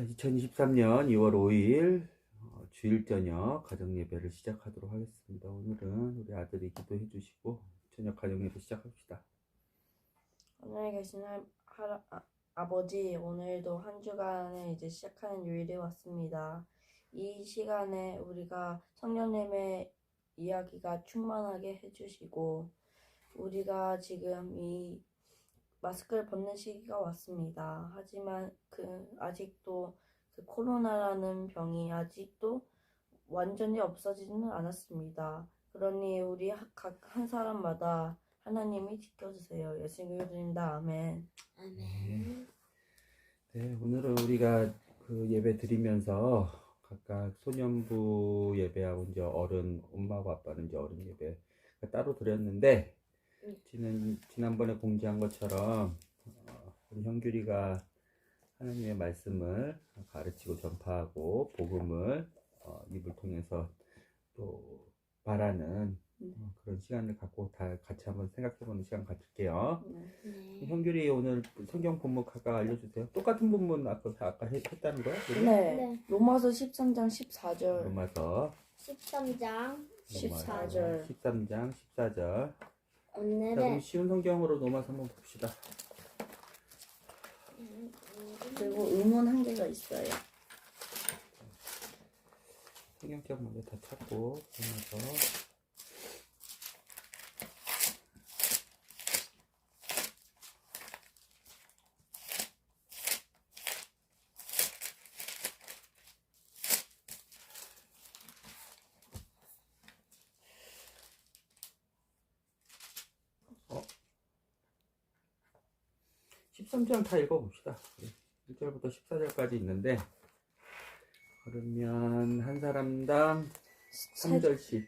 2023년 2월 5일 주일 저녁 가정 예배를 시작하도록 하겠습니다. 오늘은 우리 아들이 기도해 주시고 저녁 가정 예배 시작합시다. 하늘에 계신 아버지, 오늘도 한 주간을 이제 시작하는 요일이 왔습니다. 이 시간에 우리가 성령님의 이야기가 충만하게 해주시고, 우리가 지금 이 마스크를 벗는 시기가 왔습니다. 하지만 아직도 코로나라는 병이 아직도 완전히 없어지지는 않았습니다. 그러니 우리 각 한 사람마다 하나님이 지켜주세요. 예수님 이름입니다. 아멘. 아멘. 네, 오늘은 우리가 그 예배 드리면서 각각 소년부 예배하고 이제 어른, 엄마하고 아빠는 이제 어른 예배 따로 드렸는데, 지난번에 공지한 것처럼 우리 형규리가 하나님의 말씀을 가르치고 전파하고 복음을 입을 통해서 또 말하는 그런 시간을 갖고 다 같이 한번 생각해보는 시간 가질게요. 네. 형규리 오늘 성경 본문 아까 알려주세요. 똑같은 본문 아까 했다는 거야? 네. 로마서 13장 14절. 로마서 13장 14절. 13장 14절. 자, 그럼 오늘은 쉬운 성경으로 로마서 한번 봅시다. 그리고 의문 한 개가 있어요. 성경책 먼저 다 찾고 로마서 13장 다 읽어봅시다. 1절부터 14절까지 있는데, 그러면 한 사람당 3절씩.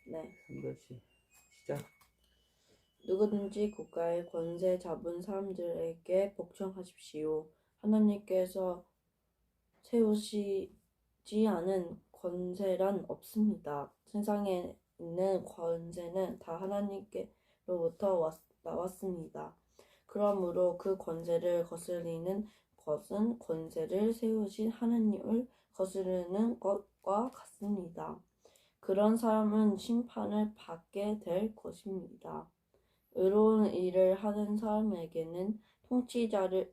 네. 3절씩. 시작. 누구든지 국가의 권세 잡은 사람들에게 복종하십시오. 하나님께서 세우시지 않은 권세란 없습니다. 세상에 있는 권세는 다 하나님께로부터 나왔습니다. 그러므로 그 권세를 거스리는 것은 권세를 세우신 하나님을 거스르는 것과 같습니다. 그런 사람은 심판을 받게 될 것입니다. 의로운 일을 하는 사람에게는 통치자들이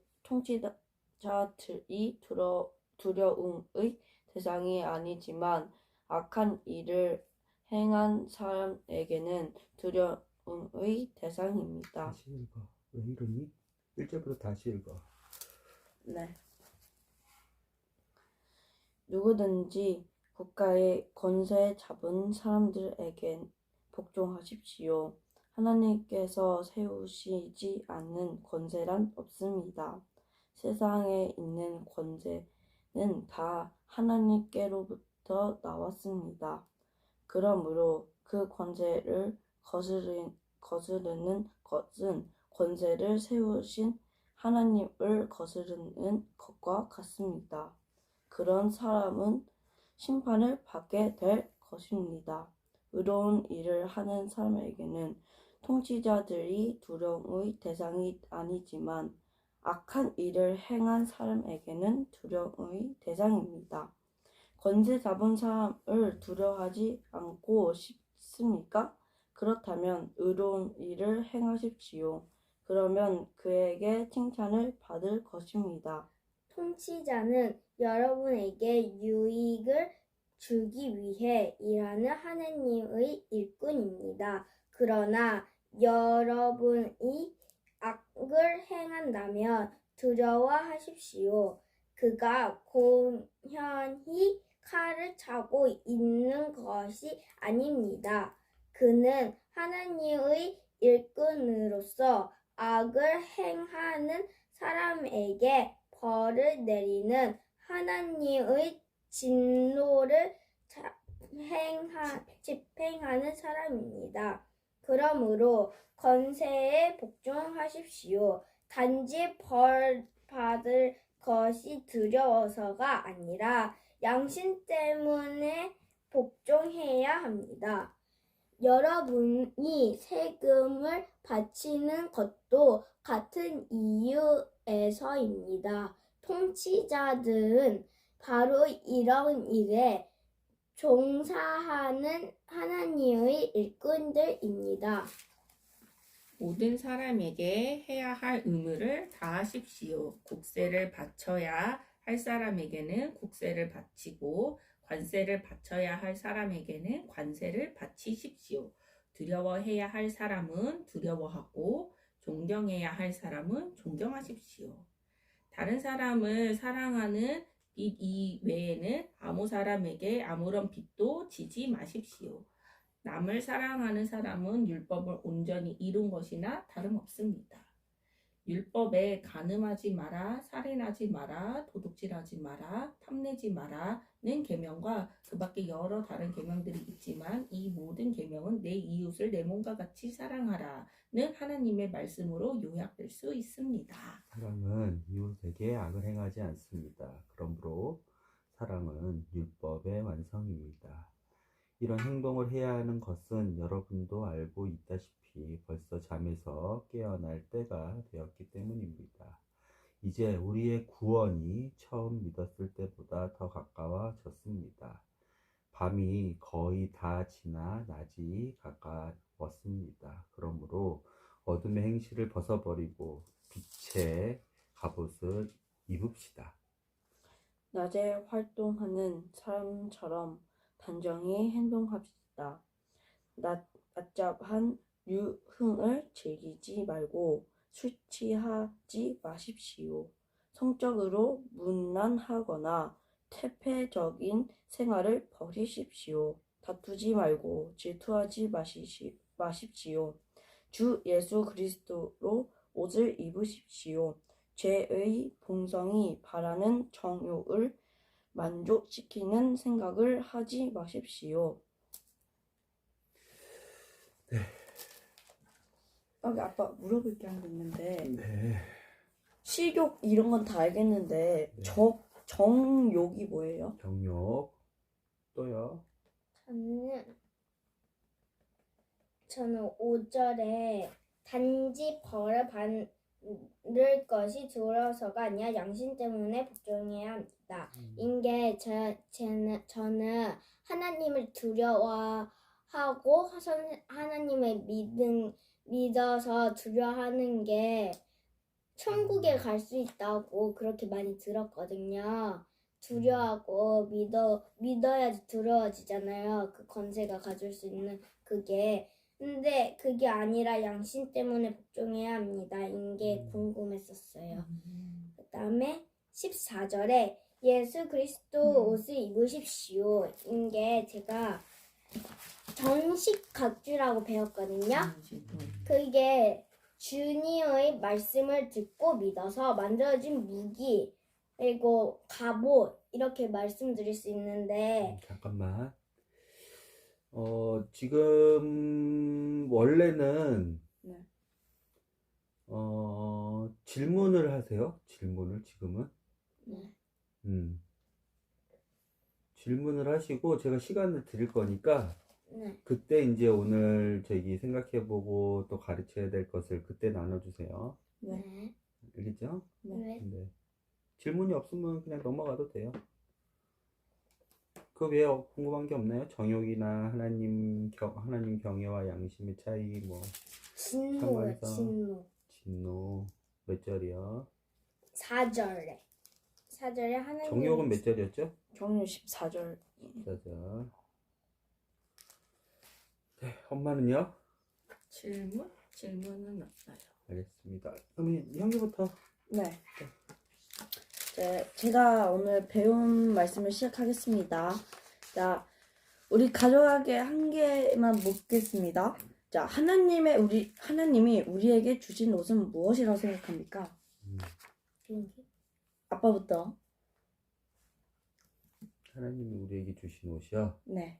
두려움의 대상이 아니지만 악한 일을 행한 사람에게는 두려움의 대상입니다. 다시 읽어. 왜 이러니? 1절부터 다시 읽어. 네. 누구든지 국가의 권세 잡은 사람들에게 복종하십시오. 하나님께서 세우시지 않는 권세란 없습니다. 세상에 있는 권세는 다 하나님께로부터 나왔습니다. 그러므로 그 권세를 거스르는 것은 권세를 세우신 하나님을 거스르는 것과 같습니다. 그런 사람은 심판을 받게 될 것입니다. 의로운 일을 하는 사람에게는 통치자들이 두려움의 대상이 아니지만 악한 일을 행한 사람에게는 두려움의 대상입니다. 권세 잡은 사람을 두려워하지 않고 싶습니까? 그렇다면 의로운 일을 행하십시오. 그러면 그에게 칭찬을 받을 것입니다. 통치자는 여러분에게 유익을 주기 위해 일하는 하나님의 일꾼입니다. 그러나 여러분이 악을 행한다면 두려워하십시오. 그가 공연히 칼을 차고 있는 것이 아닙니다. 그는 하나님의 일꾼으로서 악을 행하는 사람에게 벌을 내리는 하나님의 진노를 집행하는 사람입니다. 그러므로 권세에 복종하십시오. 단지 벌 받을 것이 두려워서가 아니라 양심 때문에 복종해야 합니다. 여러분이 세금을 바치는 것도 같은 이유에서입니다. 통치자들은 바로 이런 일에 종사하는 하나님의 일꾼들입니다. 모든 사람에게 해야 할 의무를 다하십시오. 국세를 바쳐야 할 사람에게는 국세를 바치고 관세를 바쳐야 할 사람에게는 관세를 바치십시오. 두려워해야 할 사람은 두려워하고 존경해야 할 사람은 존경하십시오. 다른 사람을 사랑하는 빚 이외에는 아무 사람에게 아무런 빚도 지지 마십시오. 남을 사랑하는 사람은 율법을 온전히 이룬 것이나 다름없습니다. 율법에 간음하지 마라, 살인하지 마라, 도둑질하지 마라, 탐내지 마라는 계명과 그 밖에 여러 다른 계명들이 있지만 이 모든 계명은 내 이웃을 내 몸과 같이 사랑하라는 하나님의 말씀으로 요약될 수 있습니다. 사랑은 이웃에게 악을 행하지 않습니다. 그러므로 사랑은 율법의 완성입니다. 이런 행동을 해야 하는 것은 여러분도 알고 있다시피 벌써 잠에서 깨어날 때가 되었기 때문입니다. 이제 우리의 구원이 처음 믿었을 때보다 더 가까워졌습니다. 밤이 거의 다 지나 낮이 가까웠습니다. 그러므로 어둠의 행실을 벗어버리고 빛의 갑옷을 입읍시다. 낮에 활동하는 사람처럼 단정히 행동합시다. 낮잡한 유흥을 즐기지 말고 술 취하지 마십시오. 성적으로 문란하거나 퇴폐적인 생활을 버리십시오. 다투지 말고 질투하지 마십시오. 주 예수 그리스도로 옷을 입으십시오. 죄의 본성이 바라는 정욕을 만족시키는 생각을 하지 마십시오. 네. 여기 아빠 물어볼 게 하나 있는데 네. 식욕 이런 건 다 알겠는데 네. 정욕이 뭐예요? 정욕 또요. 저는 5절에 단지 벌을 받을 것이 두려워서가 아니라 양심 때문에 복종해야 합니다. 인게 저는 하나님을 두려워하고 하나님을 믿어서 두려워하는 게 천국에 갈 수 있다고 그렇게 많이 들었거든요. 두려워하고 믿어야지 두려워지잖아요. 그 권세가 가질 수 있는 그게. 근데 그게 아니라 양심 때문에 복종해야 합니다. 이게 궁금했었어요. 그 다음에 14절에 예수 그리스도 옷을 입으십시오. 이게 제가 정식 각주라고 배웠거든요. 그게 주님의 말씀을 듣고 믿어서 만들어진 무기 그리고 갑옷 이렇게 말씀드릴 수 있는데 잠깐만. 지금 원래는 네. 질문을 하세요. 질문을 지금은. 네. 질문을 하시고 제가 시간을 드릴 거니까 네. 그때 이제 오늘 저기 생각해보고 또 가르쳐야 될 것을 그때 나눠주세요. 네. 알겠죠? 네. 네. 질문이 없으면 그냥 넘어가도 돼요. 그 외에 궁금한 게 없나요? 정욕이나 하나님 경외와 양심의 차이 뭐 진노요. 상관에서. 진노 몇 절이요? 4절에 하나님 정욕은 몇 절이었죠? 정욕 14절. 14절. 네, 엄마는요? 질문은 없어요. 알겠습니다. 그럼 형제부터. 네. 제가 오늘 배운 말씀을 시작하겠습니다. 자, 우리 가족에게 한 개만 묻겠습니다. 자, 하나님이 우리에게 주신 옷은 무엇이라고 생각합니까? 비행기? 아빠부터. 하나님이 우리에게 주신 옷이요. 네.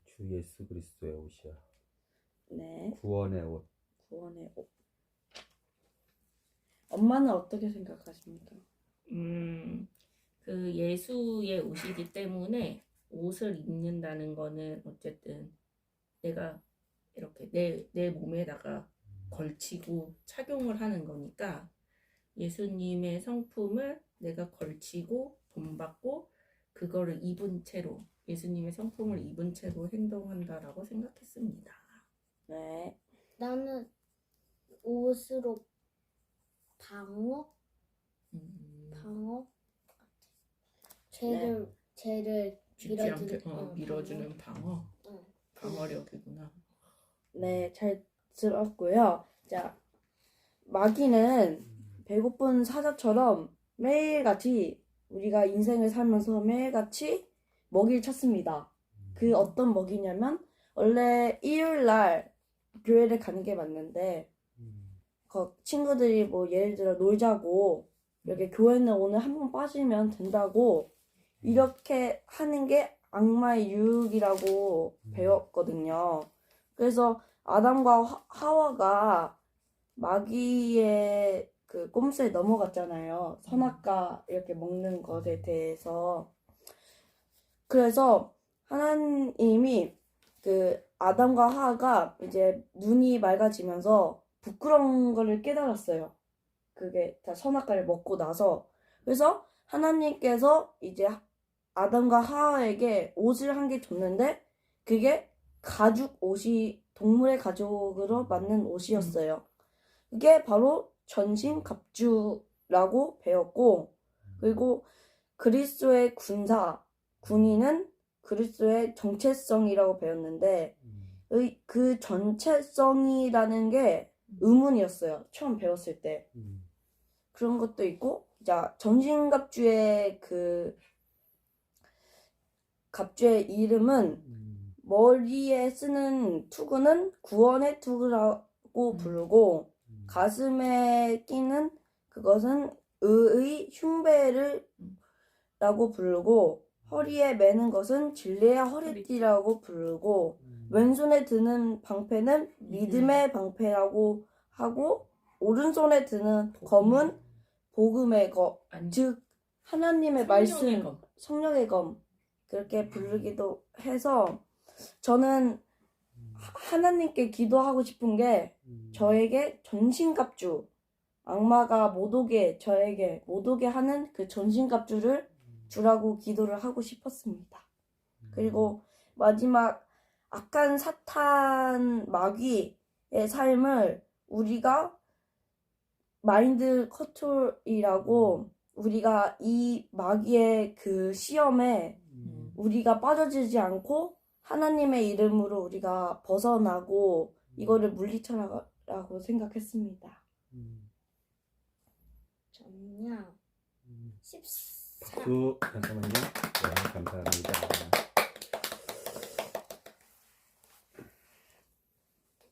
주 예수 그리스도의 옷이요. 네. 구원의 옷. 구원의 옷. 엄마는 어떻게 생각하십니까? 그 예수의 옷이기 때문에 옷을 입는다는 거는 어쨌든 내가 이렇게 내 몸에다가 걸치고 착용을 하는 거니까 예수님의 성품을 내가 걸치고 본받고 그거를 입은 채로 예수님의 성품을 입은 채로 행동한다라고 생각했습니다. 네. 나는 옷으로 방어 같아. 쟤를 죽지 않게 밀어주는 밀어주는 방어. 응. 방어력이구나. 네, 잘 들었고요. 자, 마귀는 배고픈 사자처럼 매일같이 우리가 인생을 살면서 매일같이 먹이를 찾습니다. 그 어떤 먹이냐면 원래 일요일날 교회를 가는 게 맞는데 친구들이 뭐 예를 들어 놀자고 이렇게 교회는 오늘 한 번 빠지면 된다고 이렇게 하는 게 악마의 유혹이라고 배웠거든요. 그래서 아담과 하와가 마귀의 그 꼼수에 넘어갔잖아요. 선악과 이렇게 먹는 것에 대해서. 그래서 하나님이 그 아담과 하와가 이제 눈이 맑아지면서 부끄러운 거를 깨달았어요. 그게 다 선악과를 먹고 나서. 그래서 하나님께서 이제 아담과 하와에게 옷을 한 개 줬는데 그게 가죽 옷이 동물의 가죽으로 만든 옷이었어요. 그게 바로 전신갑주라고 배웠고, 그리고 그리스도의 군인은 그리스도의 정체성이라고 배웠는데 그 전체성이라는 게 의문이었어요. 처음 배웠을 때. 그런 것도 있고, 자, 전신갑주의 그 갑주의 이름은 머리에 쓰는 투구는 구원의 투구라고 부르고 가슴에 끼는 그것은 의의 흉배를 라고 부르고 허리에 매는 것은 진리의 허리띠라고 부르고 왼손에 드는 방패는 믿음의 방패라고 하고 오른손에 드는 검은 복음의 검, 즉 하나님의 말씀, 검. 성령의 검 그렇게 부르기도 해서 저는 하나님께 기도하고 싶은 게 저에게 전신갑주 악마가 못 오게 저에게 못 오게 하는 그 전신갑주를 주라고 기도를 하고 싶었습니다. 그리고 마지막 악한 사탄 마귀의 삶을 우리가 마인드 컨트롤이라고 우리가 이 마귀의 그 시험에 우리가 빠져들지 않고 하나님의 이름으로 우리가 벗어나고 이거를 물리쳐라고 생각했습니다. 저는요 14 박수. 잠깐만요. 네, 감사합니다.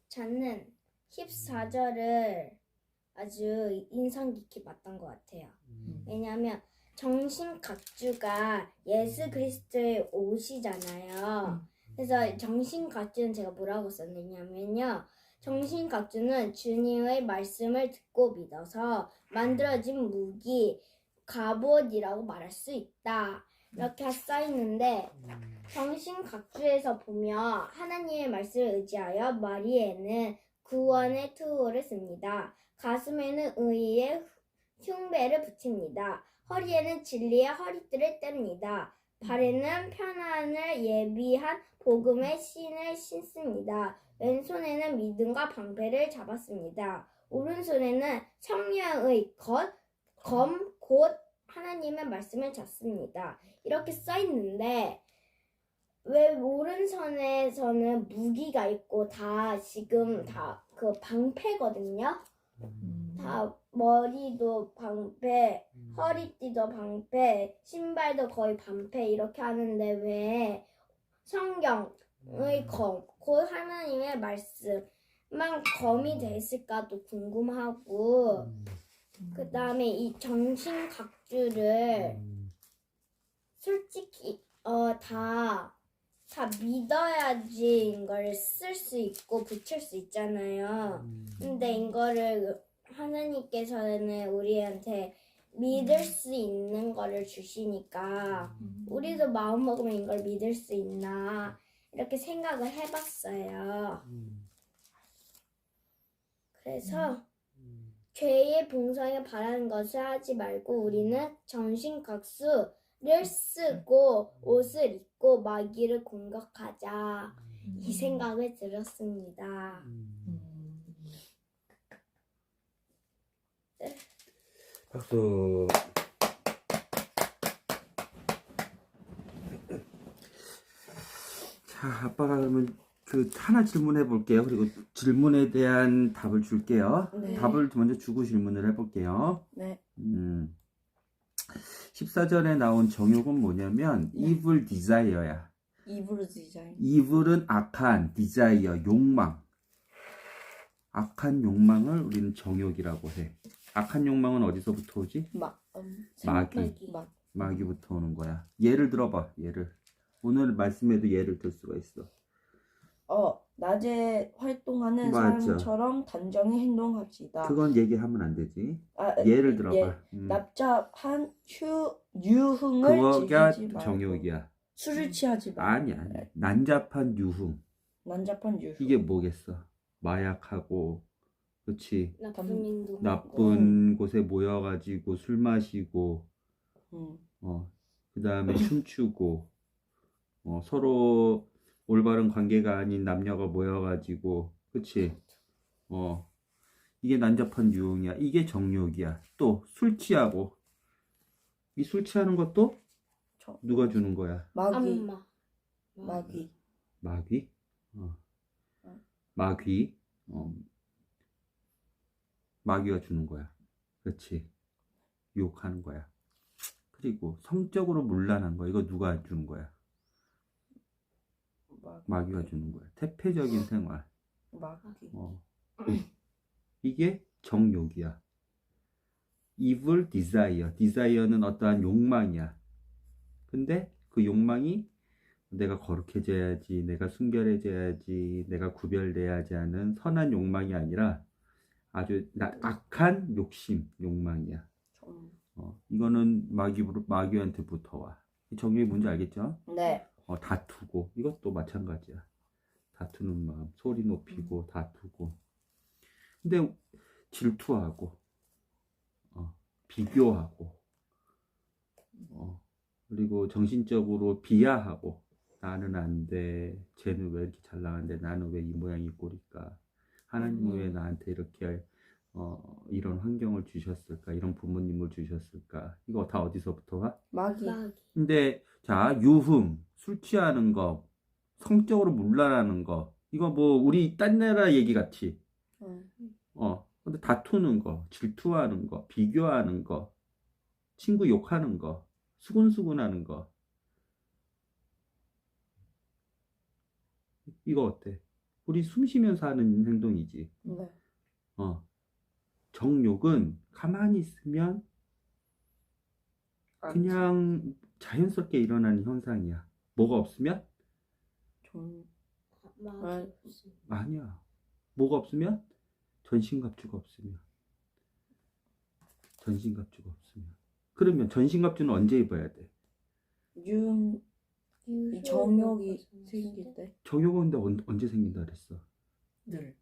저는 14절을 아주 인상 깊게 봤던 것 같아요. 왜냐하면 정신갑주가 예수 그리스도의 옷이잖아요. 그래서 정신갑주는 제가 뭐라고 썼느냐면요. 정신갑주는 주님의 말씀을 듣고 믿어서 만들어진 무기, 갑옷이라고 말할 수 있다. 이렇게 써있는데 정신갑주에서 보면 하나님의 말씀을 의지하여 머리에는 구원의 투구를 씁니다. 가슴에는 의의 흉배를 붙입니다. 허리에는 진리의 허리띠를 뗍니다. 발에는 편안을 예비한 복음의 신을 신습니다. 왼손에는 믿음과 방패를 잡았습니다. 오른손에는 성령의 검, 곧 하나님의 말씀을 잡습니다. 이렇게 써있는데 왜 오른손에서는 무기가 있고 다 지금 다 그 방패거든요. 다 머리도 방패, 허리띠도 방패, 신발도 거의 방패 이렇게 하는데 왜 성경의 검, 곧 하나님의 말씀만 검이 됐을까도 궁금하고 그 다음에 이 정신갑주를 솔직히 다 믿어야지 이걸 쓸 수 있고 붙일 수 있잖아요. 근데 이거를 하나님께서는 우리한테 믿을 수 있는 거를 주시니까 우리도 마음 먹으면 이걸 믿을 수 있나 이렇게 생각을 해봤어요. 그래서 죄의 봉상에 바라는 것을 하지 말고 우리는 정신각수를 쓰고 옷을 입고 마귀를 공격하자. 이 생각을 들었습니다. 박수. 자, 아빠가 그러면 그 하나 질문해 볼게요. 그리고 질문에 대한 답을 줄게요. 네. 답을 먼저 주고 질문을 해볼게요. 네. 14절에 나온 정욕은 뭐냐면 evil desire야. 이브르 디자인. evil은 악한, desire, 욕망. 악한 욕망을 우리는 정욕이라고 해. 악한 욕망은 어디서부터 오지? 마귀. 마귀부터 오는 거야. 예를 들어봐. 예를. 오늘 말씀에도 예를 들 수가 있어. 낮에 활동하는 맞아. 사람처럼 단정히 행동합시다. 그건 얘기하면 안 되지. 예를 들어봐. 납작한 유흥을 그거가 즐기지 말고 정욕이야. 술을 취하지 말고. 아니야. 난잡한 유흥. 난잡한 유흥. 이게 뭐겠어? 마약하고, 그렇지. 나쁜 인도. 나쁜 곳에 모여가지고 술 마시고, 그 다음에 춤추고, 서로 올바른 관계가 아닌 남녀가 모여가지고, 그치? 이게 난잡한 유흥이야. 이게 정욕이야. 또 술 취하고, 이 술 취하는 것도 누가 주는 거야? 마귀. 엄마. 마귀. 마귀? 마귀? 마귀가 주는 거야. 그렇지. 유혹하는 거야. 그리고 성적으로 문란한 거, 이거 누가 주는 거야? 마귀가 주는 거야. 태폐적인 생활. 마귀. 이게 정욕이야. evil desire. desire는 어떠한 욕망이야. 근데 그 욕망이 내가 거룩해져야지, 내가 순결해져야지, 내가 구별돼야지 하는 선한 욕망이 아니라 아주 악한 욕심, 욕망이야. 이거는 마귀한테부터 와. 정욕이 뭔지 알겠죠? 네. 다투고, 이것도 마찬가지야. 다투는 마음, 소리 높이고, 다투고. 근데 질투하고, 비교하고, 그리고 정신적으로 비하하고, 나는 안 돼, 쟤는 왜 이렇게 잘 나가는데 나는 왜 이 모양이 꼴일까? 하나님은 왜 나한테 이렇게 이런 환경을 주셨을까? 이런 부모님을 주셨을까? 이거 다 어디서부터 와? 마귀. 근데 자, 유흥, 술 취하는 거, 성적으로 문란하는 거, 이거 뭐 우리 딴 나라 얘기 같이. 근데 다투는 거, 질투하는 거, 비교하는 거, 친구 욕하는 거, 수군수군하는 거, 이거 어때? 우리 숨 쉬면서 하는 행동이지. 네. 정욕은 가만히 있으면 그냥 자연스럽게 일어나는 현상이야. 뭐가 없으면? 아니야. 뭐가 없으면? 전신갑주가 없으면. 전신갑주가 없으면. 그러면 전신갑주는 언제 입어야 돼? 정욕이 생길 때. 정욕은 근데 언제 생긴다 그랬어? 늘.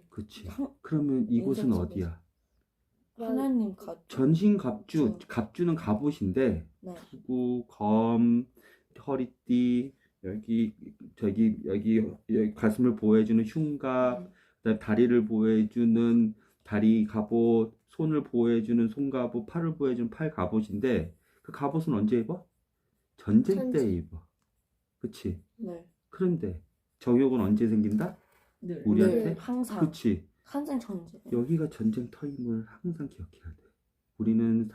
그치. 그러면 이곳은 인생 어디야? 하나님 가. 전신갑주, 갑주는 갑옷인데, 네. 투구, 검, 허리띠, 여기 가슴을 보호해주는 흉갑, 그다음에 다리를 보호해주는 다리 갑옷, 손을 보호해주는 손갑옷, 팔을 보호해주는 팔 갑옷인데, 그 갑옷은 언제 입어? 전쟁 때 입어. 그치? 네. 그런데 정욕은 언제 생긴다? 늘. 우리한테? 항상. 그치? 항상 전쟁. 여기가 전쟁터임을 항상 기억해야 돼. 우리는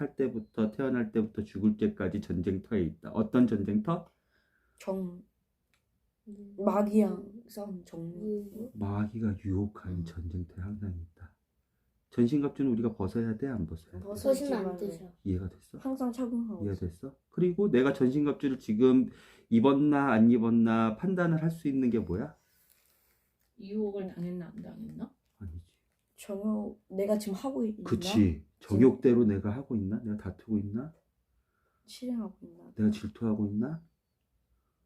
태어날 때부터 죽을 때까지 전쟁터에 있다. 어떤 전쟁터? 마귀랑 싸운 정욕. 마귀가 유혹하는 전쟁터에 항상 있다. 전신갑주는 우리가 벗어야 돼? 안 벗어야 돼? 벗으면 안 되죠. 이해가 됐어? 항상 착용하고. 이해가 됐어? 그리고 내가 전신갑주를 지금 입었나 안 입었나 판단을 할 수 있는 게 뭐야? 유혹을 당했나 안 당했나? 아니지. 정욕 내가 지금 하고 있나? 그치. 정욕대로 내가 하고 있나? 내가 다투고 있나? 실행하고 있나? 내가 질투하고 있나?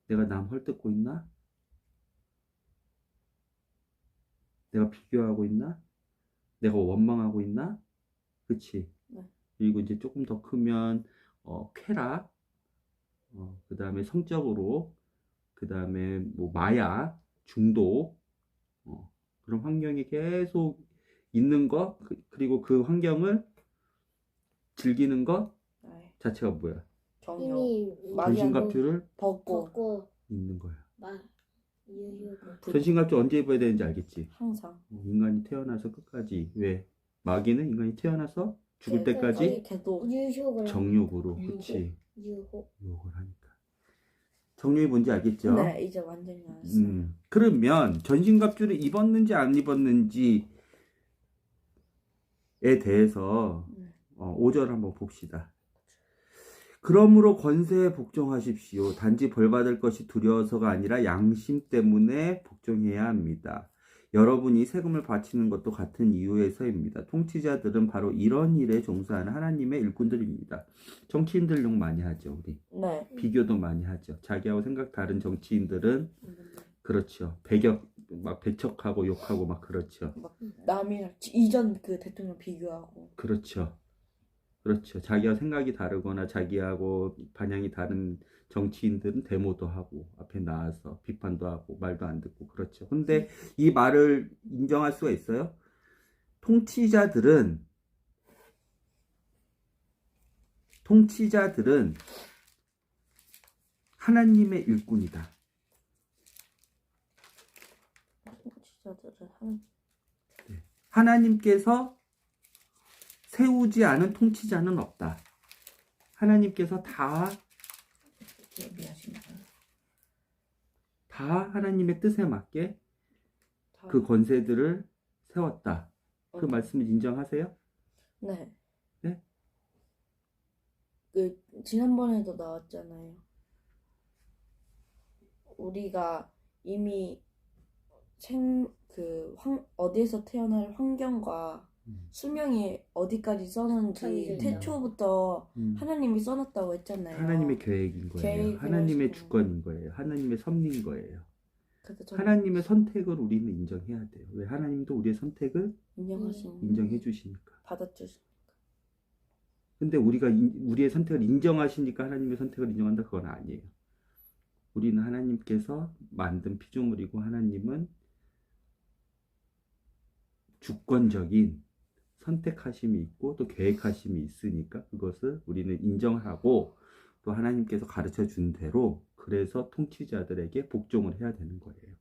내가 남 헐뜯고 있나? 내가 비교하고 있나? 내가 원망하고 있나? 그치? 네. 그리고 이제 조금 더 크면 쾌락, 그 다음에 성적으로, 그 다음에 뭐 마약, 중독, 그런 환경이 계속 있는 것, 그리고 그 환경을 즐기는 것 네. 자체가 뭐야? 정욕. 이미 전신갑주를 벗고 벗고 입는 거야. 막 유효고 전신갑주 언제 입어야 되는지 알겠지? 항상. 인간이 태어나서 끝까지. 왜? 마귀는 인간이 태어나서 죽을 네, 때까지 계속 유효를 정욕으로, 유혹. 그치? 유혹 유혹을 하니까. 정욕이 뭔지 알겠죠? 네, 이제 완전히 알았어요. 그러면 전신갑주를 입었는지 안 입었는지에 대해서 네. 5절 한번 봅시다. 그러므로 권세에 복종하십시오. 단지 벌받을 것이 두려워서가 아니라 양심 때문에 복종해야 합니다. 여러분이 세금을 바치는 것도 같은 이유에서입니다. 통치자들은 바로 이런 일에 종사하는 하나님의 일꾼들입니다. 정치인들 욕 많이 하죠, 우리. 네. 비교도 많이 하죠. 자기하고 생각 다른 정치인들은 그렇죠. 막 배척하고 욕하고 막 그렇죠. 막 남이랑 이전 그 대통령 비교하고. 그렇죠. 그렇죠. 자기와 생각이 다르거나 자기하고 반향이 다른 정치인들은 데모도 하고 앞에 나와서 비판도 하고 말도 안 듣고 그렇죠. 근데 이 말을 인정할 수가 있어요? 통치자들은 하나님의 일꾼이다. 통치자들은 하나님께서 세우지 않은 통치자는 없다. 하나님께서 다 예비하신다. 하나님의 뜻에 맞게 다. 그 권세들을 세웠다. 그 말씀을 인정하세요? 네. 네? 그 지난번에도 나왔잖아요. 우리가 이미 어디에서 태어날 환경과 수명이 어디까지 써놓은지 천지죠. 태초부터 하나님이 써놨다고 했잖아요. 하나님의 계획인 거예요. 계획을 하나님의 하시고. 주권인 거예요. 하나님의 섭리인 거예요. 그래서 하나님의 선택을 우리는 인정해야 돼요. 왜? 하나님도 우리의 선택을 인정하시는 인정해 주시니까. 받아주시. 근데 우리가 우리의 선택을 인정하시니까 하나님의 선택을 인정한다, 그건 아니에요. 우리는 하나님께서 만든 피조물이고 하나님은 주권적인 선택하심이 있고 또 계획하심이 있으니까 그것을 우리는 인정하고 또 하나님께서 가르쳐 준 대로 그래서 통치자들에게 복종을 해야 되는 거예요.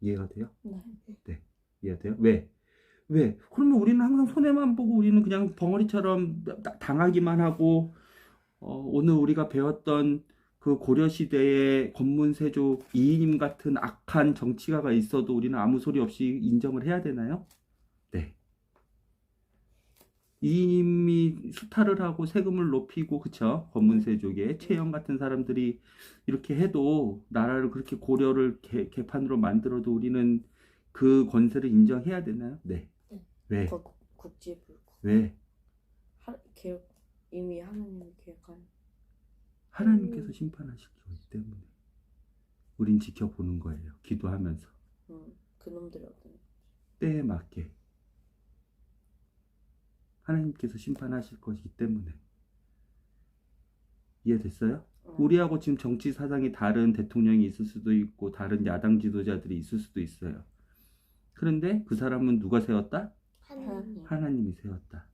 이해가 돼요? 네. 이해가 돼요? 왜? 그러면 우리는 항상 손해만 보고 우리는 그냥 벙어리처럼 당하기만 하고 오늘 우리가 배웠던 그 고려시대의 권문세조 이인임 같은 악한 정치가가 있어도 우리는 아무 소리 없이 인정을 해야 되나요? 네. 이인임이 수탈을 하고 세금을 높이고 그쵸? 권문세족의 최영 같은 사람들이 이렇게 해도 나라를 그렇게 고려를 개판으로 만들어도 우리는 그 권세를 인정해야 되나요? 네. 왜? 국제불국. 왜? 이미 하나님이 계획한. 하나님께서 심판하실 거기 때문에 우린 지켜보는 거예요. 기도하면서 그놈들이 어떤. 때에 맞게 하나님께서 심판하실 것이기 때문에. 이해됐어요? 우리하고 지금 정치 사상이 다른 대통령이 있을 수도 있고 다른 야당 지도자들이 있을 수도 있어요. 그런데 그 사람은 누가 세웠다? 하나님 하나님이 세웠다.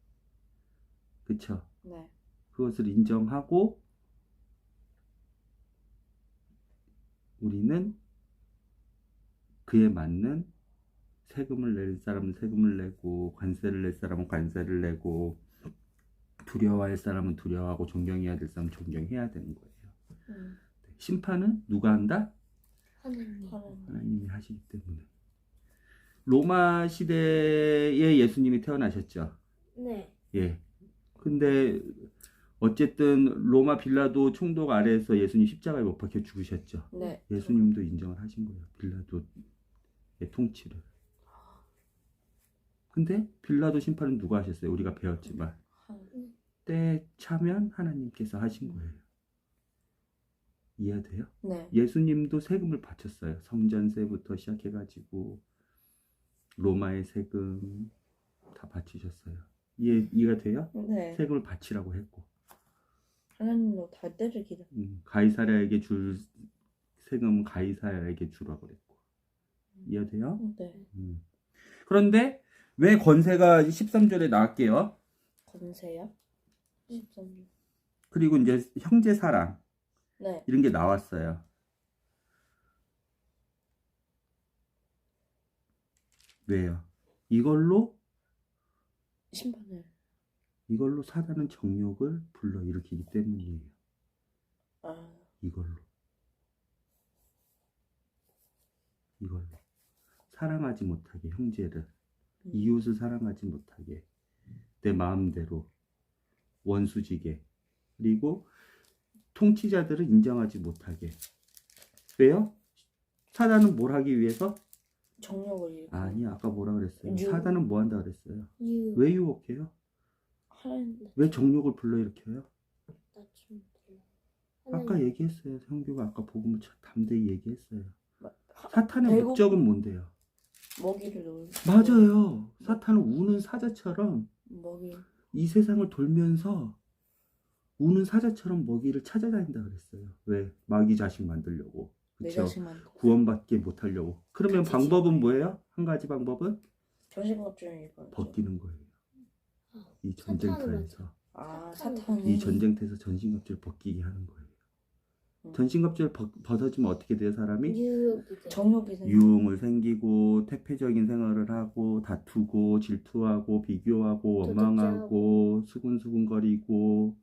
그쵸? 네. 그것을 인정하고 우리는 그에 맞는 세금을 낼 사람은 세금을 내고 관세를 낼 사람은 관세를 내고 두려워할 사람은 두려워하고 존경해야 될 사람은 존경해야 되는 거예요. 심판은 누가 한다? 하나님이 하시기 때문에. 로마 시대에 예수님이 태어나셨죠. 네. 예. 근데 어쨌든 로마 빌라도 총독 아래에서 예수님 십자가에 못 박혀 죽으셨죠. 네. 예수님도 인정을 하신 거예요. 빌라도의 통치를. 근데 빌라도 심판은 누가 하셨어요? 우리가 배웠지만 때 차면 하나님께서 하신 거예요. 이해돼요? 네. 예수님도 세금을 바쳤어요. 성전세부터 시작해가지고 로마의 세금, 다 바치셨어요. 이해가 돼요? 네. 세금을 바치라고 했고, 하나님도 다 때를 기다. 가이사랴에게 줄 세금은 가이사랴에게 주라고 그랬고, 이해돼요? 네. 그런데 왜 권세가 13절에 나왔게요? 권세요? 13년. 그리고 이제 형제 사랑 네. 이런 게 나왔어요. 왜요? 이걸로 심판을. 사단은 정욕을 불러일으키기 때문이에요. 아. 이걸로 사랑하지 못하게, 형제를 이웃을 사랑하지 못하게, 내 마음대로 원수지게, 그리고 통치자들을 인정하지 못하게. 왜요? 사단은 뭘 하기 위해서? 정욕을 일으키는. 아니, 아까 뭐라 그랬어요? 유혹. 사단은 뭐 한다 그랬어요? 유. 왜 유혹해요? 하나님. 왜 정욕을 불러일으켜요? 나 좀 몰라. 아까 하나님, 얘기했어요. 성규가 아까 복음을 담대히 얘기했어요. 마- 사탄의 배고- 목적은 뭔데요? 먹이를 놓을. 맞아요. 사탄은 우는 사자처럼 먹이. 이 세상을 돌면서 우는 사자처럼 먹이를 찾아다닌다 그랬어요. 왜? 마귀 자식 만들려고. 내 그쵸? 자식만. 구원받게 못하려고. 그러면 같이 방법은 지어요. 뭐예요? 한 가지 방법은 정신건조증 이거. 벗기는 거예요. 이 사탄은 전쟁터에서. 아, 사탄이. 사탄이. 이 전쟁터에서 전신갑주를 벗기게 하는 거예요. 음. 전신갑주를 벗어지면 어떻게 돼요, 사람이? 유혹이 돼. 정욕이 생겨. 유흥을 생기고 태폐적인 생활을 하고 다투고 질투하고 비교하고 원망하고 수군수군거리고,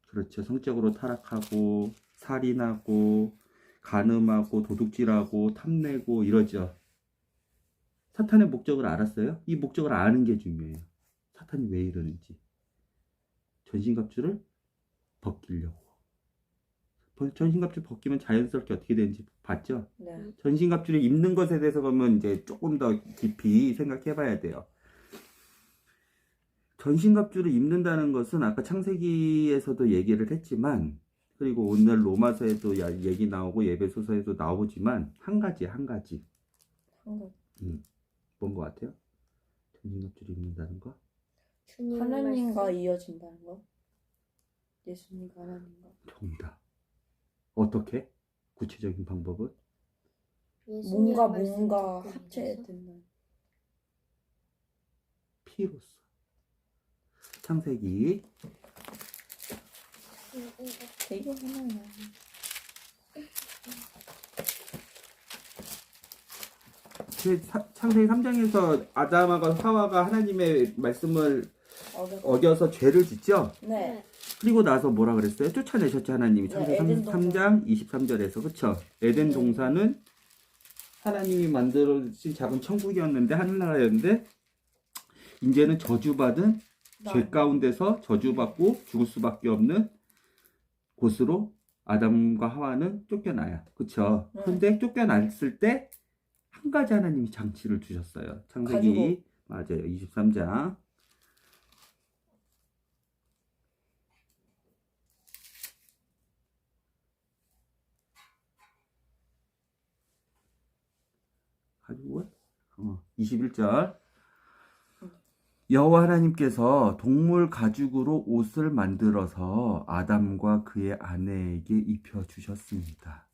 그렇죠. 성적으로 타락하고 살인하고 간음하고 도둑질하고 탐내고 이러죠. 사탄의 목적을 알았어요? 이 목적을 아는 게 중요해요. 사탄이 왜 이러는지. 전신갑주를 벗기려고. 전신갑주 벗기면 자연스럽게 어떻게 되는지 봤죠? 네. 전신갑주를 입는 것에 대해서 보면 이제 조금 더 깊이 생각해 봐야 돼요. 전신갑주를 입는다는 것은 아까 창세기에서도 얘기를 했지만, 그리고 오늘 로마서에도 얘기 나오고 에베소서에도 나오지만, 한 가지. 한가. 뭔 것 같아요? 전신갑주를 입는다는 거? 주님 하나님과 말씀. 이어진다는 거. 예수님과 하나님과. 정답. 어떻게? 구체적인 방법은? 예수님 뭔가 말씀 뭔가 듣고 합체된다. 피로써. 창세기 이거 하나야. 창세기 3장에서 아담과 하와가 하나님의 말씀을 어겨서 죄를 짓죠? 네. 그리고 나서 뭐라 그랬어요? 쫓아내셨죠, 하나님이. 네, 창세기 에덴 3장 23절에서. 그쵸? 에덴 동산은 하나님이 만들어진 작은 천국이었는데, 하늘나라였는데, 이제는 저주받은 죄 가운데서 저주받고 죽을 수밖에 없는 곳으로 아담과 하와는 쫓겨나요. 그쵸? 네. 근데 쫓겨났을 때 한 가지 하나님이 장치를 주셨어요. 창세기 맞아요. 23장. 가지고 21절. 여호와 하나님께서 동물 가죽으로 옷을 만들어서 아담과 그의 아내에게 입혀 주셨습니다.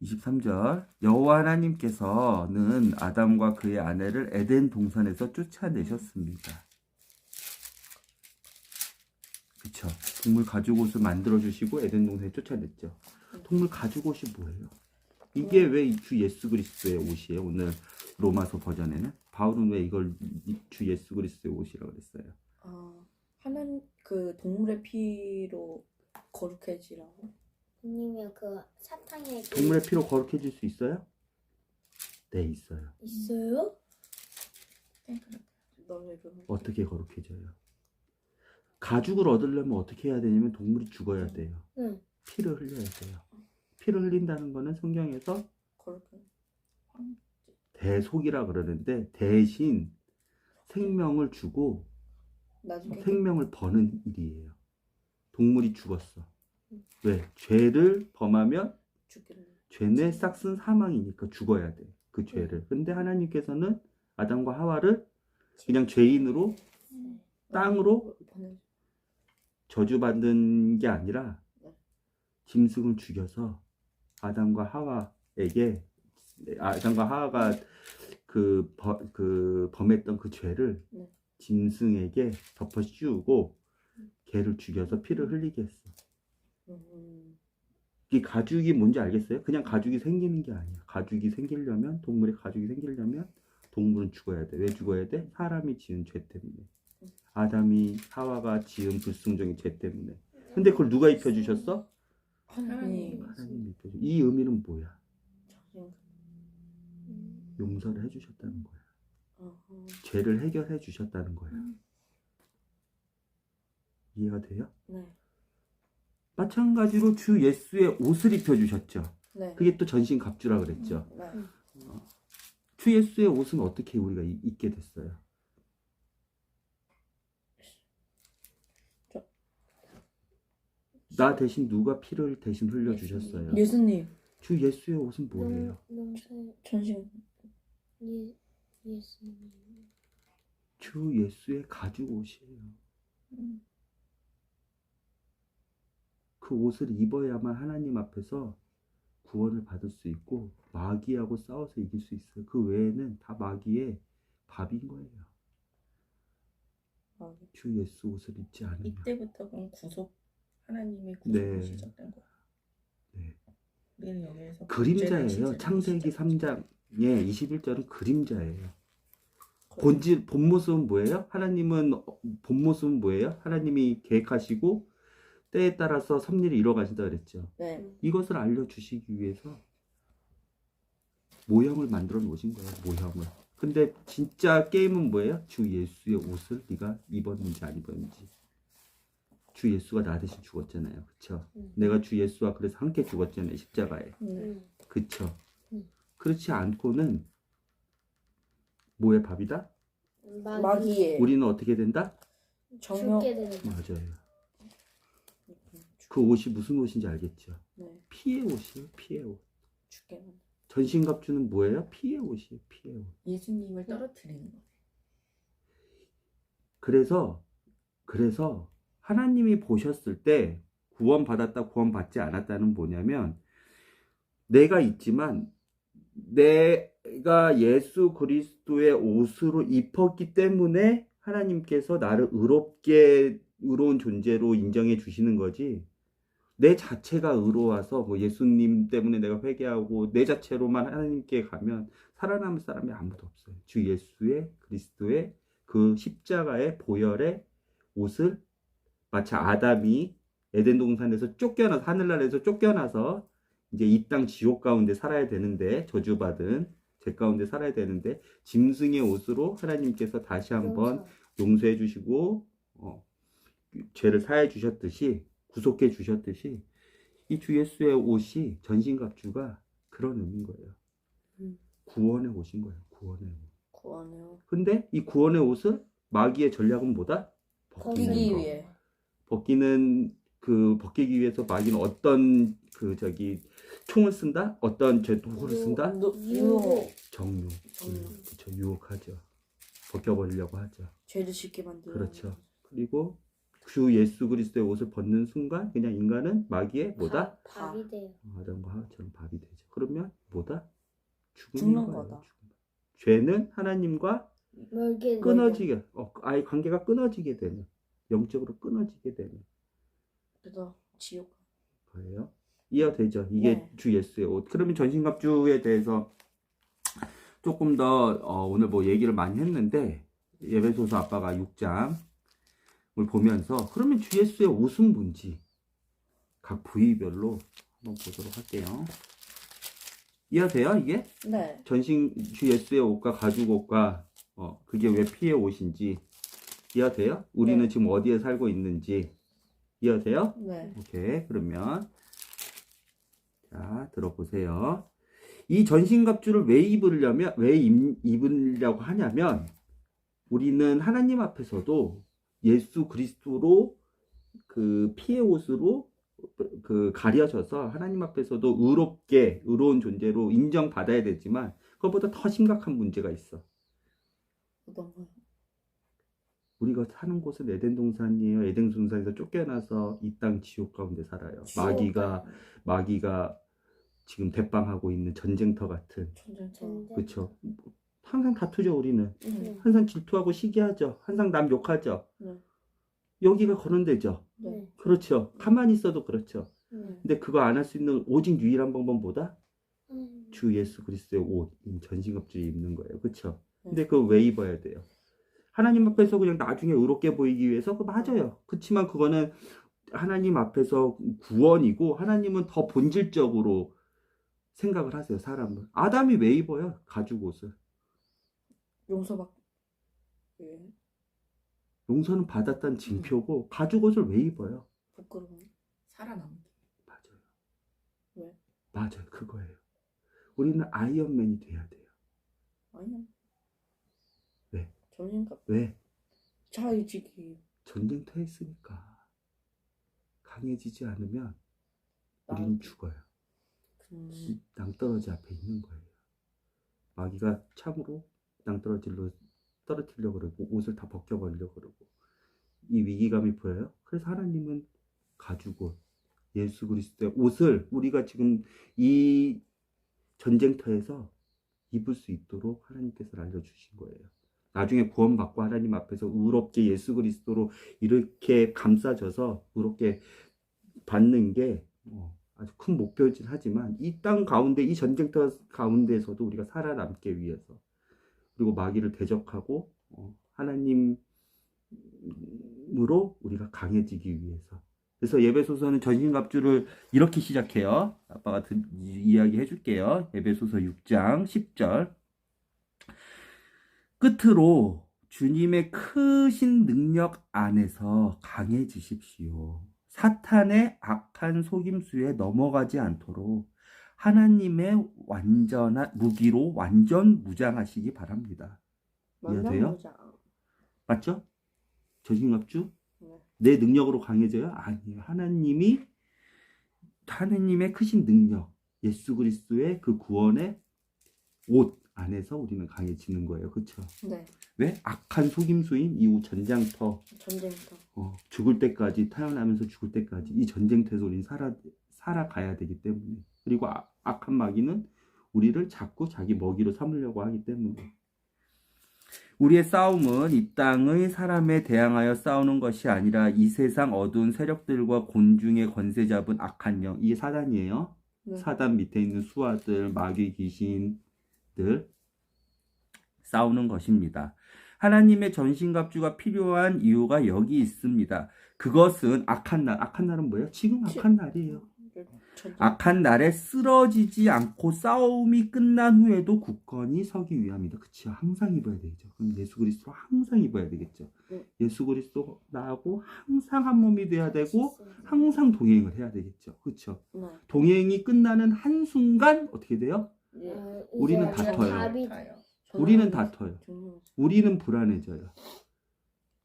23절. 여호와 하나님께서는 아담과 그의 아내를 에덴 동산에서 쫓아내셨습니다. 그쵸? 동물 가죽 옷을 만들어 주시고 에덴 동산에 쫓아냈죠. 동물 가죽 옷이 뭐예요? 이게 왜 주 예수 그리스도의 옷이에요? 오늘 로마서 버전에는 바울은 왜 이걸 주 예수 그리스도의 옷이라고 그랬어요? 하나님 그 동물의 피로 거룩해지라고. 아니면 그 사탕의 동물의 피로 거룩해질 수 있어요? 네, 있어요. 있어요? 너를 그 어떻게 거룩해져요? 가죽을 얻으려면 어떻게 해야 되냐면 동물이 죽어야 돼요. 응. 피를 흘려야 돼요. 피를 흘린다는 거는 성경에서 거룩해. 대속이라 그러는데, 대신 생명을 주고 나중에 생명을 버는 일이에요. 동물이 죽었어. 왜? 죄를 범하면 죽겠네. 죄내 싹슨 사망이니까 죽어야 돼. 그 죄를. 근데 하나님께서는 아담과 하와를 그냥 죄인으로 땅으로 저주받는 게 아니라 짐승을 죽여서 아담과 하와가 범했던 그 죄를 네. 짐승에게 덮어 씌우고 개를 죽여서 피를 흘리게 했어. 이 가죽이 뭔지 알겠어요? 그냥 가죽이 생기는 게 아니야. 동물의 가죽이 생기려면 동물은 죽어야 돼. 왜 죽어야 돼? 사람이 지은 죄 때문에. 아담이 하와가 지은 불순종의 죄 때문에. 근데 그걸 누가 입혀주셨어? 하나님. 하나님이 입혀줘. 이 의미는 뭐야? 용서를 해주셨다는 거야. 죄를 해결해 주셨다는 거야. 이해가 돼요? 네. 마찬가지로 주 예수의 옷을 입혀주셨죠. 네. 그게 또 전신갑주라 그랬죠. 네. 주 예수의 옷은 어떻게 우리가 입게 됐어요? 나 대신 누가 피를 대신 흘려주셨어요? 예수님. 주 예수의 옷은 뭐예요? 전신. 예수님. 주 예수의 가죽 옷이에요. 그 옷을 입어야만 하나님 앞에서 구원을 받을 수 있고 마귀하고 싸워서 이길 수 있어요. 그 외에는 다 마귀의 밥인 거예요. 주 예수 옷을 입지 않으면. 이때부터 그럼 하나님의 네. 구속이 시작된 거야. 네. 우리는 여기에서 그림자예요. 창세기 3장의 21절은 그림자예요. 본 모습은 뭐예요? 본 모습은 뭐예요? 하나님이 계획하시고 때에 따라서 섭리를 이뤄가신다 그랬죠. 네. 이것을 알려주시기 위해서 모형을 만들어 놓으신 거예요. 모형을. 근데 진짜 게임은 뭐예요? 주 예수의 옷을 네가 입었는지 안 입었는지. 주 예수가 나 대신 죽었잖아요. 그쵸? 내가 주 예수와 그래서 함께 죽었잖아요. 십자가에. 그쵸? 그렇지 않고는 뭐의 밥이다? 마귀의. 우리는 어떻게 된다? 정욕. 죽게 되는 거. 맞아요. 그 옷이 무슨 옷인지 알겠죠? 네. 피의 옷이에요. 피의 옷. 죽게 만든. 전신갑주는 뭐예요? 피의 옷이에요. 피의 옷. 예수님을 떨어뜨리는 거예요. 그래서 하나님이 보셨을 때 구원받았다 구원받지 않았다는 뭐냐면 내가 있지만 내가 예수 그리스도의 옷으로 입었기 때문에 하나님께서 나를 의로운 존재로 인정해 주시는 거지. 내 자체가 의로워서 뭐 예수님 때문에 내가 회개하고 내 자체로만 하나님께 가면 살아남을 사람이 아무도 없어요. 주 예수의 그리스도의 그 십자가의 보혈의 옷을 마치 아담이 에덴 동산에서 쫓겨나서 하늘나라에서 쫓겨나서 이제 이 땅 지옥 가운데 살아야 되는데 저주받은 죄 가운데 살아야 되는데 짐승의 옷으로 하나님께서 다시 한번 용서해 주시고 죄를 사해 주셨듯이 구속해 주셨듯이 이 주 예수의 옷이 전신갑주가 그런 의미인 거예요. 구원의 옷인 거예요. 구원의 옷. 구원해요. 근데 이 구원의 옷을 마귀의 전략은 뭐다? 벗기기 거. 위해. 벗기기 위해서 마귀는 어떤 총을 쓴다? 어떤 도구를 쓴다? 유혹. 정욕. 정욕. 그렇죠. 유혹하죠. 벗겨버리려고 하죠. 죄를 짓게 만드는. 그렇죠. 그리고 주 예수 그리스도의 옷을 벗는 순간 그냥 인간은 마귀의 뭐다? 밥이 돼요. 아담과 하와처럼 밥이 되죠. 그러면 뭐다? 죽는 거예요. 거다. 죄는 하나님과 멀게 끊어지게, 아예 관계가 끊어지게 되는, 영적으로 끊어지게 되는 그래서 지옥. 거예요. 이해되죠? 이게 네. 주 예수의 옷. 그러면 전신갑주에 대해서 조금 더 오늘 뭐 얘기를 많이 했는데 예배소서 아빠가 6장을 보면서 그러면 주 예수의 옷은 뭔지 각 부위별로 한번 보도록 할게요. 이해돼요 이게? 네. 주 예수의 옷과 가죽 옷과 그게 왜 피의 옷인지 이해돼요? 우리는 네. 지금 어디에 살고 있는지 이해돼요? 네. 오케이. 그러면 자 들어보세요. 이 전신갑주를 왜 입으려고 하냐면 우리는 하나님 앞에서도 예수 그리스도로 그 피의 옷으로 가려져서 하나님 앞에서도 의로운 존재로 인정받아야 되지만 그것보다 더 심각한 문제가 있어. 어떤 거요? 우리가 사는 곳은 에덴 동산이에요. 에덴 동산에서 쫓겨나서 이 땅 지옥 가운데 살아요. 마귀가 지금 대빵하고 있는 전쟁터 같은. 전쟁터. 그렇죠. 항상 다투죠 우리는. 네. 항상 질투하고 시기하죠. 항상 남 욕하죠. 네. 여기가 거론되죠. 네. 그렇죠. 가만히 있어도 그렇죠. 네. 근데 그거 안 할 수 있는 오직 유일한 방법 뭐다? 음. 주 예수 그리스도의 옷, 전신갑주를 입는 거예요. 그렇죠? 네. 근데 그거 왜 입어야 돼요? 하나님 앞에서 그냥 나중에 의롭게 보이기 위해서 그거 맞아요. 그렇지만 그거는 하나님 앞에서 구원이고 하나님은 더 본질적으로 생각을 하세요. 사람은. 아담이 왜 입어요? 가죽 옷을. 용서받. 예. 용서는 받았다는 징표고 가죽 옷을 왜 입어요? 부끄러워. 살아남기. 맞아요. 왜? 맞아요. 그거예요. 우리는 아이언맨이 돼야 돼요. 아니야. 왜? 전쟁터. 왜? 자의지기. 전쟁터에 있으니까. 강해지지 않으면 우리는 죽어요. 낭떠러지 앞에 있는 거예요. 마귀가 참으로 낭떠러지로 떨어뜨리려고 그러고 옷을 다 벗겨버리려고 그러고 이 위기감이 보여요. 그래서 하나님은 가죽옷, 예수 그리스도의 옷을 우리가 지금 이 전쟁터에서 입을 수 있도록 하나님께서 알려주신 거예요. 나중에 구원받고 하나님 앞에서 의롭게 예수 그리스도로 이렇게 감싸져서 의롭게 받는 게 아주 큰 목표이긴 하지만 이 땅 가운데 이 전쟁터 가운데에서도 우리가 살아남기 위해서 그리고 마귀를 대적하고 하나님으로 우리가 강해지기 위해서. 그래서 예배소서는 전신갑주를 이렇게 시작해요. 아빠가 이야기해 줄게요. 예배소서 6장 10절. 끝으로 주님의 크신 능력 안에서 강해지십시오. 사탄의 악한 속임수에 넘어가지 않도록 하나님의 완전한 무기로 완전 무장하시기 바랍니다. 이해돼요? 맞죠? 전신갑주? 네. 내 능력으로 강해져요? 아니에요. 하나님의 크신 능력, 예수 그리스도의 그 구원의 옷 안에서 우리는 강해지는 거예요. 그렇죠? 네. 왜? 악한 속임수인 이 전쟁터, 전쟁터. 죽을 때까지, 태어나면서 죽을 때까지 이 전쟁터에서 우리는 살아가야 되기 때문에. 그리고 악한 마귀는 우리를 자꾸 자기 먹이로 삼으려고 하기 때문에. 우리의 싸움은 이 땅의 사람에 대항하여 싸우는 것이 아니라 이 세상 어두운 세력들과 곤중의 권세 잡은 악한 영, 이게 사단이에요. 네. 사단 밑에 있는 수하들, 마귀 귀신들 싸우는 것입니다. 하나님의 전신갑주가 필요한 이유가 여기 있습니다. 그것은 악한 날은 뭐예요? 지금 악한 날이에요. 악한 날에 쓰러지지 않고 싸움이 끝난 후에도 굳건히 서기 위함이다. 그치요? 항상 입어야 되겠죠. 그럼 예수 그리스도 항상 입어야 되겠죠. 예수 그리스도 나하고 항상 한 몸이 돼야 되고 항상 동행을 해야 되겠죠. 그렇죠? 네. 동행이 끝나는 한순간 어떻게 돼요? 예. 우리는 이제 다퉈요. 답이 우리는 다퉈요. 우리는 불안해져요.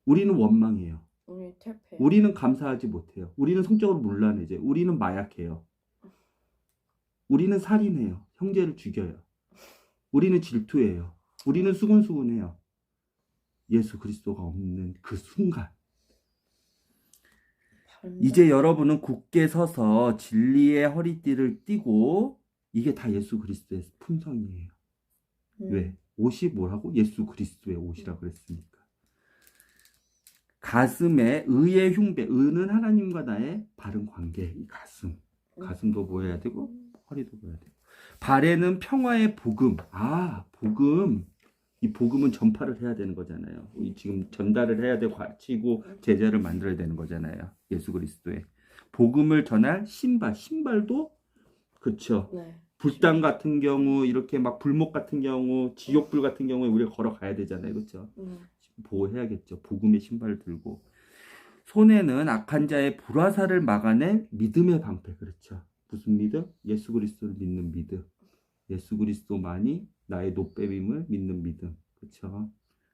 우리는 원망해요. 우리 퇴폐. 우리는 감사하지 못해요. 우리는 성적으로 문란해져요. 우리는 마약해요. 우리는 살인해요. 형제를 죽여요. 우리는 질투해요. 우리는 수군수군해요. 예수 그리스도가 없는 그 순간. 이제 여러분은 굳게 서서 진리의 허리띠를 띠고 이게 다 예수 그리스도의 품성이에요. 왜? 옷이 뭐라고? 예수 그리스도의 옷이라고 그랬으니까. 가슴에 의의 흉배, 의는 하나님과 나의 바른 관계, 이 가슴도 보여야 되고 허리도 보여야 되고. 발에는 평화의 복음. 복음. 이 복음은 전파를 해야 되는 거잖아요. 지금 전달을 해야 되고 가르치고 제자를 만들어야 되는 거잖아요. 예수 그리스도의 복음을 전할 신발도 그렇죠. 네. 불당 같은 경우 이렇게 막 불목 같은 경우 지옥불 같은 경우에 우리가 걸어가야 되잖아요. 그렇죠? 보호해야겠죠. 복음의 신발을 들고. 손에는 악한 자의 불화살을 막아낼 믿음의 방패. 그렇죠. 무슨 믿음? 예수 그리스도를 믿는 믿음. 예수 그리스도만이 나의 노빼임을 믿는 믿음. 그렇죠.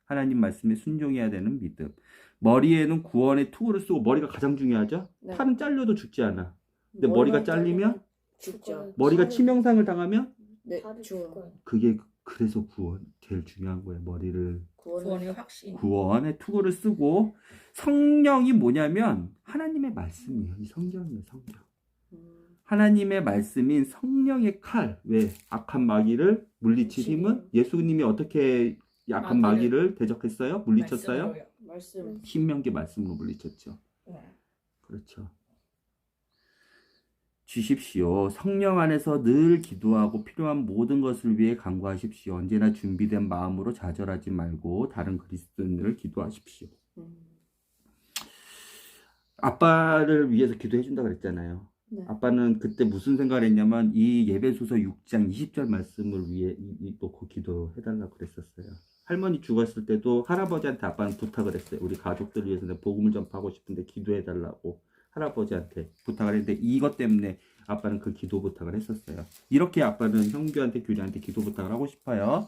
하나님 말씀에 순종해야 되는 믿음. 머리에는 구원의 투구를 쓰고, 머리가 가장 중요하죠. 네. 팔은 잘려도 죽지 않아. 근데 머리가 잘리면, 죽죠. 머리가 치명상을 당하면 네. 다리 죽어요. 죽어요. 그게 그래서 구원 제일 중요한 거예요. 머리를 구원의 확신. 구원의 투구를 쓰고 성령이 뭐냐면 하나님의 말씀이에요. 이 성경이에요. 성경. 하나님의 말씀인 성령의 칼. 왜? 악한 마귀를 물리칠 힘은 예수님이 어떻게 악한 마귀를 대적했어요? 물리쳤어요? 말씀으로요. 말씀. 신명기 말씀으로 물리쳤죠. 네. 그렇죠. 주십시오. 성령 안에서 늘 기도하고 필요한 모든 것을 위해 간구하십시오. 언제나 준비된 마음으로 좌절하지 말고 다른 그리스도인을 기도하십시오. 아빠를 위해서 기도해 준다 그랬잖아요. 네. 아빠는 그때 무슨 생각을 했냐면 이 예배소서 6장 20절 말씀을 위해 놓고 기도해 달라고 그랬었어요. 할머니 죽었을 때도 할아버지한테 아빠는 부탁을 했어요. 우리 가족들 위해서 내가 복음을 전파하고 싶은데 기도해 달라고 할아버지한테 부탁을 했는데 이것 때문에 아빠는 그 기도 부탁을 했었어요. 이렇게 아빠는 형규한테 규리한테 기도 부탁을 하고 싶어요.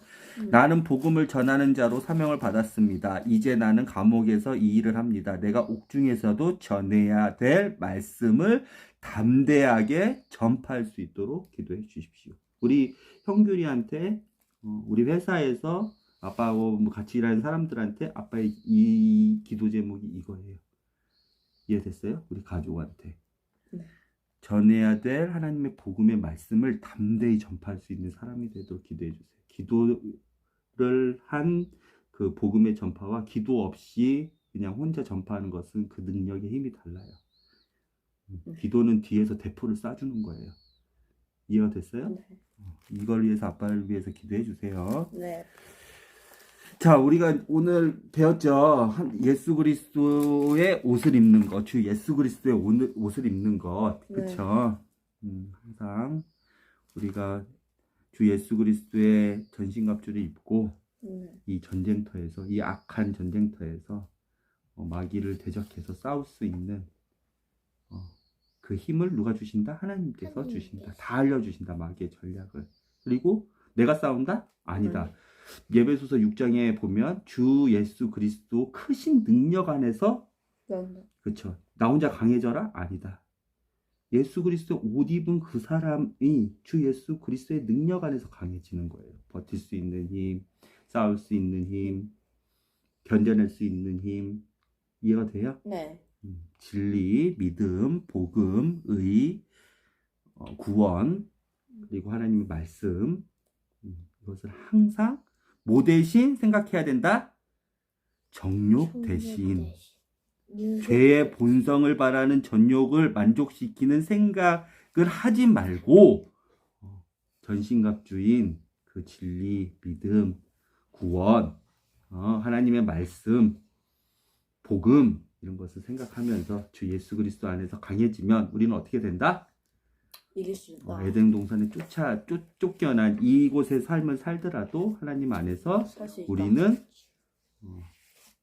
나는 복음을 전하는 자로 사명을 받았습니다. 이제 나는 감옥에서 이 일을 합니다. 내가 옥중에서도 전해야 될 말씀을 담대하게 전파할 수 있도록 기도해 주십시오. 우리 형규리한테 우리 회사에서 아빠하고 같이 일하는 사람들한테 아빠의 이 기도 제목이 이거예요. 이해됐어요? 우리 가족한테. 네. 전해야 될 하나님의 복음의 말씀을 담대히 전파할 수 있는 사람이 되도록 기도해 주세요. 기도를 한 그 복음의 전파와 기도 없이 그냥 혼자 전파하는 것은 그 능력의 힘이 달라요. 기도는 뒤에서 대포를 쏴주는 거예요. 이해가 됐어요? 네. 이걸 위해서 아빠를 위해서 기도해 주세요. 네. 자, 우리가 오늘 배웠죠. 예수 그리스도의 옷을 입는 것, 주 예수 그리스도의 옷을 입는 것, 그렇죠? 항상 우리가 주 예수 그리스도의 전신갑주를 입고 이 전쟁터에서, 이 악한 전쟁터에서 마귀를 대적해서 싸울 수 있는 그 힘을 누가 주신다? 하나님께서 주신다. 다 알려주신다. 마귀의 전략을. 그리고 내가 싸운다? 아니다. 예배소서 6장에 보면 주 예수 그리스도 크신 능력 안에서 그렇죠. 나 혼자 강해져라? 아니다. 예수 그리스도 옷 입은 그 사람이 주 예수 그리스도의 능력 안에서 강해지는 거예요. 버틸 수 있는 힘, 싸울 수 있는 힘, 견뎌낼 수 있는 힘. 이해가 돼요? 네. 진리, 믿음, 복음, 의, 구원, 그리고 하나님의 말씀. 이것을 항상 뭐 대신 생각해야 된다? 정욕 대신. 죄의 본성을 바라는 전욕을 만족시키는 생각을 하지 말고 전신갑주인 그 진리, 믿음, 구원, 하나님의 말씀, 복음 이런 것을 생각하면서 주 예수 그리스도 안에서 강해지면 우리는 어떻게 된다? 이길 수 있다. 에덴 동산에 쫓겨난 이곳의 삶을 살더라도 하나님 안에서 살 수 있다. 우리는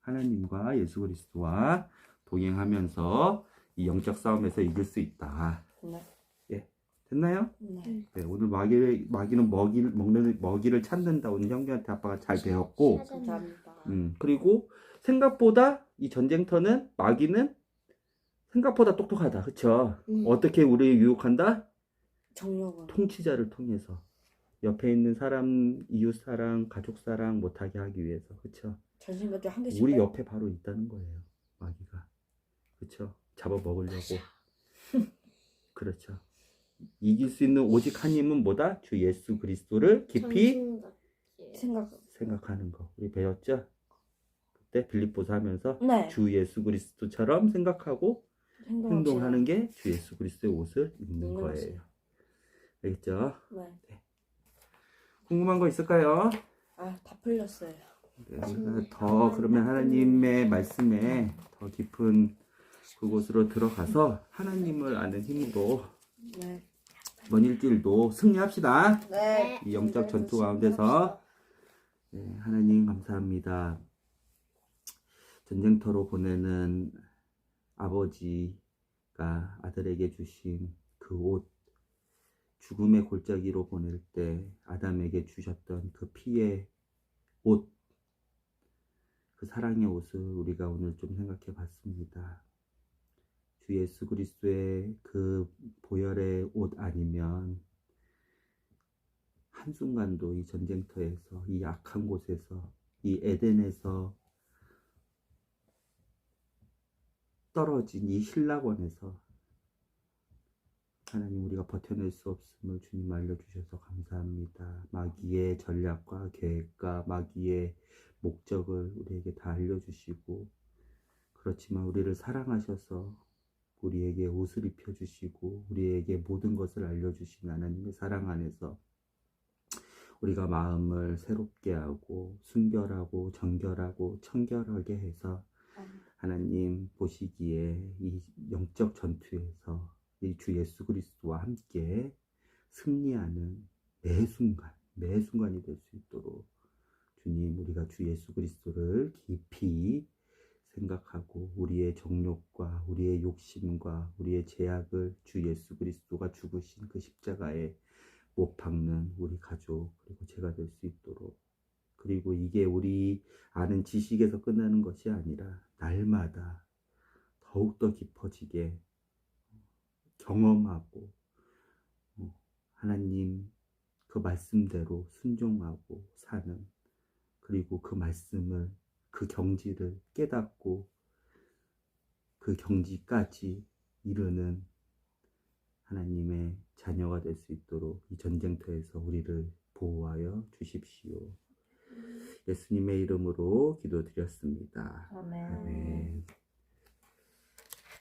하나님과 예수 그리스도와 동행하면서 이 영적 싸움에서 이길 수 있다. 네. 예, 됐나요? 네. 네, 오늘 마귀는 먹이를 찾는다. 오늘 형제한테 아빠가 잘 배웠고, 감사합니다. 그리고 생각보다 이 전쟁터는 마귀는 생각보다 똑똑하다. 그쵸? 어떻게 우리를 유혹한다? 정력은. 통치자를 통해서 옆에 있는 사람, 이웃 사랑, 가족 사랑 못하게 하기 위해서. 그쵸? 전신갑주 한 개씩. 우리 빼요? 옆에 바로 있다는 거예요. 마귀가. 그쵸? 잡아먹으려고. 그렇죠. 이길 수 있는 오직 한 힘은 뭐다? 주 예수 그리스도를 깊이 생각하는 거. 우리 배웠죠? 그때 빌립보서 하면서 네. 주 예수 그리스도처럼 생각하고 행동하는 게 주 예수 그리스도의 옷을 입는 거예요. 알겠죠? 네. 궁금한 거 있을까요? 다 풀렸어요. 네, 더 그러면 하나님의 말씀에 더 깊은 그곳으로 들어가서 하나님을 아는 힘으로 네. 이번 일주일도 승리합시다. 네. 이 영적 전투 가운데서 네, 하나님 감사합니다. 전쟁터로 보내는 아버지가 아들에게 주신 그 옷, 죽음의 골짜기로 보낼 때 아담에게 주셨던 그 피의 옷, 그 사랑의 옷을 우리가 오늘 좀 생각해 봤습니다. 주 예수 그리스도의 그 보혈의 옷 아니면 한순간도 이 전쟁터에서, 이 악한 곳에서, 이 에덴에서 떨어진 이 신락원에서 하나님 우리가 버텨낼 수 없음을 주님 알려주셔서 감사합니다. 마귀의 전략과 계획과 마귀의 목적을 우리에게 다 알려주시고, 그렇지만 우리를 사랑하셔서 우리에게 옷을 입혀주시고 우리에게 모든 것을 알려주신 하나님의 사랑 안에서 우리가 마음을 새롭게 하고 순결하고 정결하고 청결하게 해서 하나님 보시기에 이 영적 전투에서 이 주 예수 그리스도와 함께 승리하는 매 순간이 될 수 있도록 주님, 우리가 주 예수 그리스도를 깊이 생각하고 우리의 정욕과 우리의 욕심과 우리의 죄악을 주 예수 그리스도가 죽으신 그 십자가에 못 박는 우리 가족 그리고 제가 될 수 있도록, 그리고 이게 우리 아는 지식에서 끝나는 것이 아니라 날마다 더욱더 깊어지게 경험하고 하나님 그 말씀대로 순종하고 사는, 그리고 그 말씀을 그 경지를 깨닫고 그 경지까지 이르는 하나님의 자녀가 될 수 있도록 이 전쟁터에서 우리를 보호하여 주십시오. 예수님의 이름으로 기도드렸습니다. 아멘. 아멘.